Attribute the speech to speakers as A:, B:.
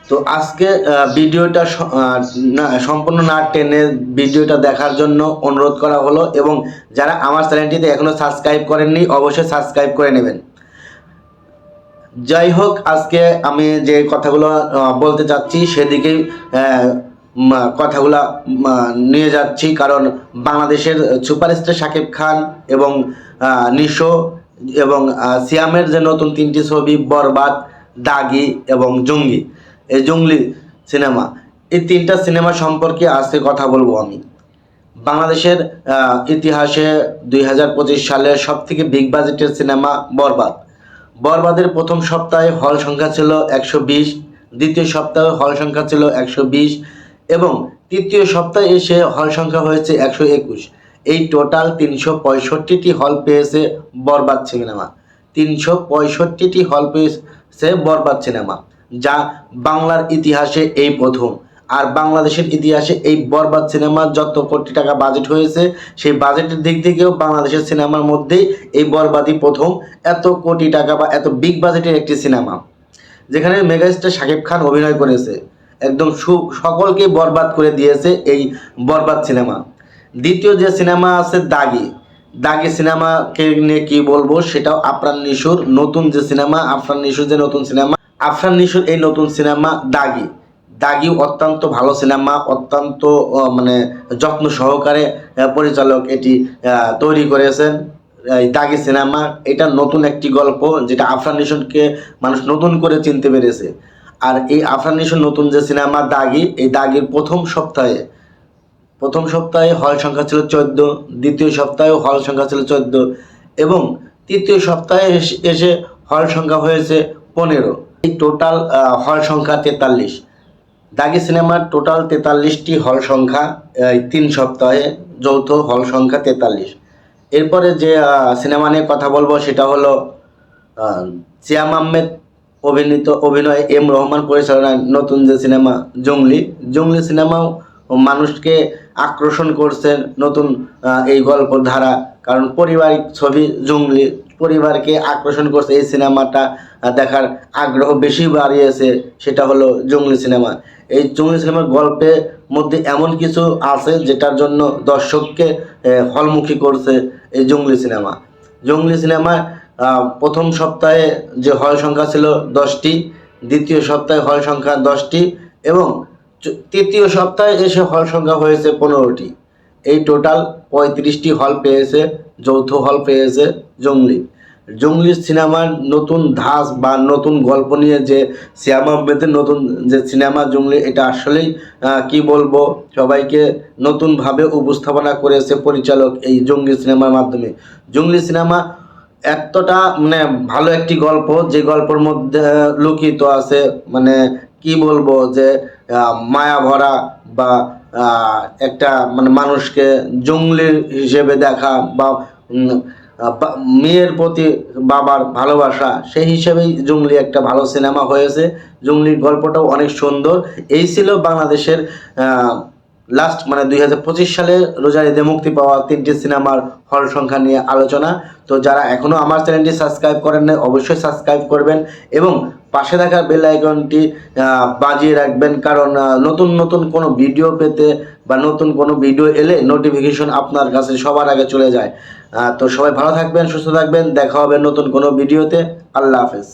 A: তো আজকে ভিডিওটা সম্পূর্ণ না টেনে ভিডিওটা দেখার জন্য অনুরোধ করা হলো, এবং যারা আমার চ্যানেলটিতে এখনো সাবস্ক্রাইব করেননি অবশ্যই সাবস্ক্রাইব করে নেবেন। যাই হোক, আজকে আমি যে কথাগুলো বলতে চাচ্ছি সেদিকেই কথাগুলা নিয়ে যাচ্ছি, কারণ বাংলাদেশের সুপারস্টার শাকিব খান এবং নিশো এবং সিয়ামের যে নতুন 3টি ছবি বরবাদ, দাগি এবং জঙ্গি, এই জঙ্গলি সিনেমা, এই 3টা সিনেমা সম্পর্কে আজকে কথা বলবো আমি। বাংলাদেশের ইতিহাসে 2025 সালের সবথেকে বিগ বাজেটের সিনেমা বরবাদ। বরবাদের প্রথম সপ্তাহে হল সংখ্যা ছিল 120, দ্বিতীয় সপ্তাহে হল সংখ্যা ছিল 120 এবং তৃতীয় সপ্তাহে এসে হল সংখ্যা হয়েছে 121। এই টোটাল 365টি হল পেয়েছে বরবাদ সিনেমা। 365টি হল পেয়েছে বরবাদ সিনেমা, যা বাংলার ইতিহাসে এই প্রথম। আর বাংলাদেশের ইতিহাসে এই বরবাদ সিনেমার যত কোটি টাকা বাজেট হয়েছে, সেই বাজেটের দিক থেকেও বাংলাদেশের সিনেমার মধ্যেই এই বরবাদই প্রথম এত কোটি টাকা বা এত বিগ বাজেটের একটি সিনেমা, যেখানে মেগাস্টার শাকিব খান অভিনয় করেছে। একদম সকলকে বরবাদ করে দিয়েছে এই বরবাদ সিনেমা। দ্বিতীয় যে সিনেমা আছে দাগি, দাগি সিনেমাকে নিয়ে কি বলবো, সেটাও আফরান নিশোর নতুন যে সিনেমা, আফরান নিশোর যে নতুন সিনেমা, আফরান নিশোর এই নতুন সিনেমা দাগি। দাগি অত্যন্ত ভালো সিনেমা, অত্যন্ত মানে যত্ন সহকারে পরিচালক এটি তৈরি করেছেন। এই দাগি সিনেমা, এটা নতুন একটি গল্প, যেটা আফরান নিশোকে মানুষ নতুন করে চিনতে পেরেছে। আর এই আফরান নিশোর নতুন যে সিনেমা দাগি, এই দাগির প্রথম সপ্তাহে হল সংখ্যা ছিল 14, দ্বিতীয় সপ্তাহেও হল সংখ্যা ছিল 14 এবং তৃতীয় সপ্তাহে এসে হল সংখ্যা হয়েছে 15। এই টোটাল হল সংখ্যা 43। দাগি সিনেমার টোটাল 43টি হল সংখ্যা, 3 সপ্তাহে যৌথ হল সংখ্যা 43। এরপরে যে সিনেমা নিয়ে কথা বলবো সেটা হলো সিয়াম আহমেদ অভিনয়, এম রহমান পরিচালনায় নতুন যে সিনেমা জঙ্গলি সিনেমাও মানুষকে আকর্ষণ করছে নতুন এই গল্প ধারা, কারণ পারিবারিক ছবি জঙ্গলি পরিবারকে আকর্ষণ করছে। এই সিনেমাটা দেখার আগ্রহ বেশি বাড়িয়েছে, সেটা হলো জঙ্গলি সিনেমা। এই জঙ্গলি সিনেমার গল্পের মধ্যে এমন কিছু আছে যেটার জন্য দর্শককে হলমুখী করছে এই জঙ্গলি সিনেমা। প্রথম সপ্তাহে যে হল সংখ্যা ছিল 10টি, দ্বিতীয় সপ্তাহে হল সংখ্যা 10টি এবং তৃতীয় সপ্তাহে এসে হল সংখ্যা হয়েছে 15টি। এই টোটাল 35টি হল পেয়েছে, যৌথ হল পেয়েছে জঙ্গলি সিনেমার নতুন ধাঁচ বা নতুন গল্প নিয়ে যে সিয়াম আহমেদের নতুন যে সিনেমা জঙ্গলি, এটা আসলেই কি বলবো, সবাইকে নতুনভাবে উপস্থাপনা করেছে পরিচালক এই জঙ্গলি সিনেমার মাধ্যমে। জঙ্গলি সিনেমা এতটা মানে ভালো একটি গল্প, যে গল্পের মধ্যে লুকিত আছে মানে কি বলবো, যে মায়া ভরা বা একটা মানে মানুষকে জঙ্গলি হিসেবে দেখা বা মেয়ের প্রতি বাবার ভালোবাসা, সেই হিসেবেই জঙ্গলি একটা ভালো সিনেমা হয়েছে। জঙ্গলির গল্পটাও অনেক সুন্দর। এই ছিল বাংলাদেশের লাস্ট মানে 2025 সালে রোজার ঈদে মুক্তি পাওয়া 3টি সিনেমার হল সংখ্যা নিয়ে আলোচনা। তো যারা এখনও আমার চ্যানেলটি সাবস্ক্রাইব করেন না অবশ্যই সাবস্ক্রাইব করবেন এবং পাশে থাকা বেল আইকনটি বাজিয়ে রাখবেন, কারণ নতুন কোনো ভিডিও পেতে বা নতুন কোনো ভিডিও এলে নোটিফিকেশন আপনার কাছে সবার আগে চলে যায়। তো সবাই ভালো থাকবেন, সুস্থ থাকবেন, দেখা হবে নতুন কোনো ভিডিওতে। আল্লাহ হাফেজ।